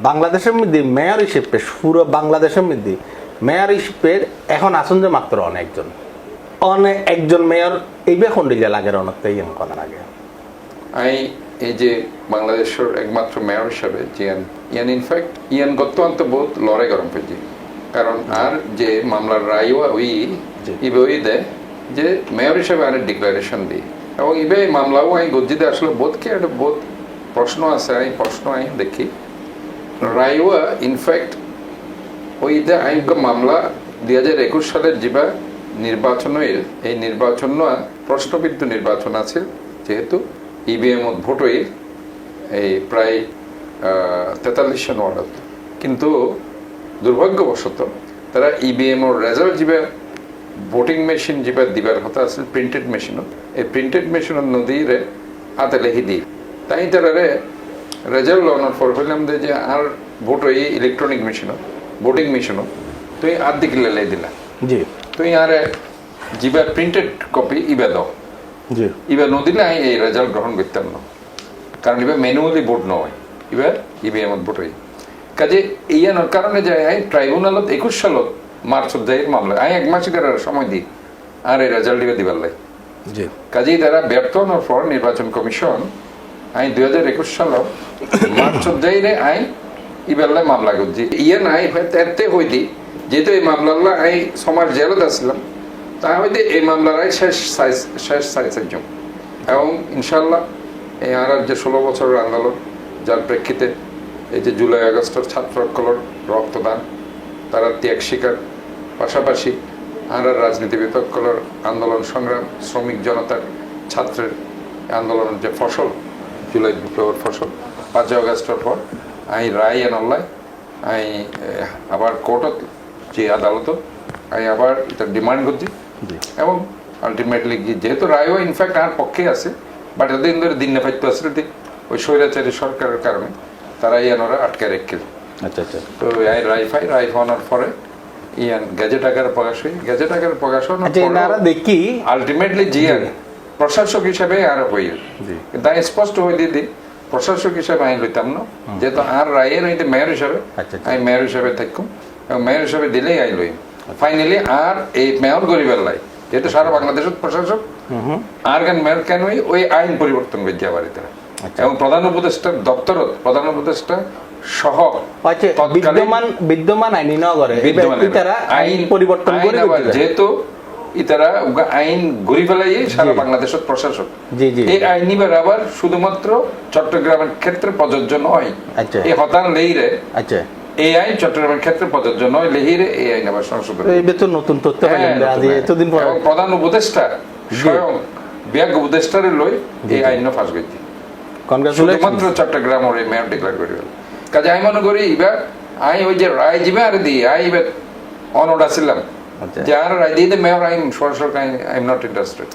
বাংলাদেশের মধ্যে মেয়র হিসেবে পুরো বাংলাদেশের মধ্যে মেয়র হিসেবে এখন আসুন যে মাত্র একজন মেয়র এইবে খন্ডিলে লাগে অনেকটাই কথা লাগে এই যে বাংলাদেশের একমাত্র মেয়র হিসাবে ইয়ান ইনফ্যাক্ট ইয়ান গত বহুত লড়াই গরম পেয়েছি কারণ আর যে মামলার রায়ও ওই ইবে ওই দেয় যে মেয়র হিসাবে আর ডিক্লারেশন দিই এবং ইবে মামলাও আমি গজ্জিতে আসলে বোধকে একটা বোধ প্রশ্ন আছে আমি প্রশ্ন আমি দেখি রায়ও ইনফ্যাক্ট ওই দে আইন মামলা 2021 সালের যা নির্বাচনের এই নির্বাচন প্রশ্নবিদ্ধ নির্বাচন আছে যেহেতু ইভিএম ভোট এই প্রায় 43 ওয়ার্ড কিন্তু দুর্ভাগ্যবশত তারা ইভিএম রেজাল্ট যা ভোটিং মেশিন যা দিবার কথা আছে প্রিন্টেড মেশিনও এই প্রিন্টেড মেশিন নদীরে হাতে লেখি দিই তাই তারা রেজাল্ট লওয়ানোর পর হইলাম যে আর ভোট ইলেকট্রনিক মেশিনও ভোটিং মেশিনও তুই আর দিকে লেলে দিলা জি তুই আর যা প্রিন্টেড কপি ইবে দাও ইবে নদিলে আমি এই রেজাল্ট গ্রহণ করতাম না কারণ ইবে ম্যানুয়ালি ভোট নয় ইবে ইভিএম ভোট কাজে ইয়ানোর কারণে যায় আই ট্রাইব্যুনালত 21 সালত মার্চ অধ্যায়ের মামলা আমি 1 মাস সময় দিই আর এই রেজাল্ট দিবে দিবার লাই কাজেই তারা ব্যর্থ হওয়ার পর নির্বাচন কমিশন আমি 2021 সাল মার্চ অধ্যায়ে আই ইবেল্লায় মামলা করছি ইয়ে নাই হয়তো হইতি যেহেতু এই মামলা আমি সমাজ জেলত আসলাম তা হয়তো এই মামলার শেষ সাইজের জন্য এবং ইনশাল্লাহ এই আর যে 16 বছরের আন্দোলন যার প্রেক্ষিতে এই যে জুলাই আগস্টের ছাত্রসকলের রক্তদান তারা ত্যাগ স্বীকার পাশাপাশি আর রাজনীতিবিদসকলের আন্দোলন সংগ্রাম শ্রমিক জনতার ছাত্রের আন্দোলনের যে ফসল জুলাই বিপ্লবের ফসল 5 আগস্টের পর আমি রায় আনল্লায় আমি আবার কোর্টত যে আদালত আমি আবার এটা ডিমান্ড করছি এবং আলটিমেটলি যেহেতু রায়ও ইনফ্যাক্ট আর পক্ষে আছে বাট এতদিন ধরে দিন নেফাইত্য আসলে ওই স্বৈরাচারী সরকারের কারণে তারা ইয়ানোরা আটকে রেখে আচ্ছা আচ্ছা তো এই রায় হওয়ার পরে ইয়ান গেজেট আকারে প্রকাশ হই গেজেট আকারে প্রকাশ হওয়ার দেখি আলটিমেটলি জিয়ার প্রশাসক হিসাবে আর হই কিন্তু আমি স্পষ্ট হয়ে দিদি প্রশাসক হিসাবে আমি লইতাম না যেহেতু আর রায়ের হইতে মেয়র হিসাবে আমি মেয়র হিসাবে থাকুম এবং মেয়র হিসাবে দিলেই আই লই ফাইনালি আর এই মেয়র গরিবের লাই যেহেতু সারা বাংলাদেশের প্রশাসক আর কেন মেয়র কেন ওই আইন পরিবর্তন করে যাবার তারা এবং প্রধান উপদেষ্টার দপ্তরত প্রধান উপদেষ্টা সহ বিদ্যমান আইন আইন পরিবর্তন করে যেহেতু ইতারা আইন গড়ি ফেলাই সারা বাংলাদেশের প্রশাসক এই আইন নিবার আবার শুধুমাত্র চট্টগ্রামের ক্ষেত্রে প্রযোজ্য নয় এই হতান লেইরে এই আইন চট্টগ্রামের ক্ষেত্রে প্রযোজ্য নয় লেহিরে এই আইন আবার সংশোধন নতুন তথ্য প্রধান উপদেষ্টা স্বয়ং ব্যাগ উপদেষ্টারে লই এই আইন ফাঁস গেছি শুধুমাত্র চট্টগ্রাম ওর এই মেয়র ডিক্লেয়ার করে কাজে আমি মনে করি এবার আমি ওই যে রায় জিবে আর দিই আই এবার অনড আসিলাম যে আর রায় দিয়ে মেয়র আইন সরাসরি আই এম নট ইন্টারেস্টেড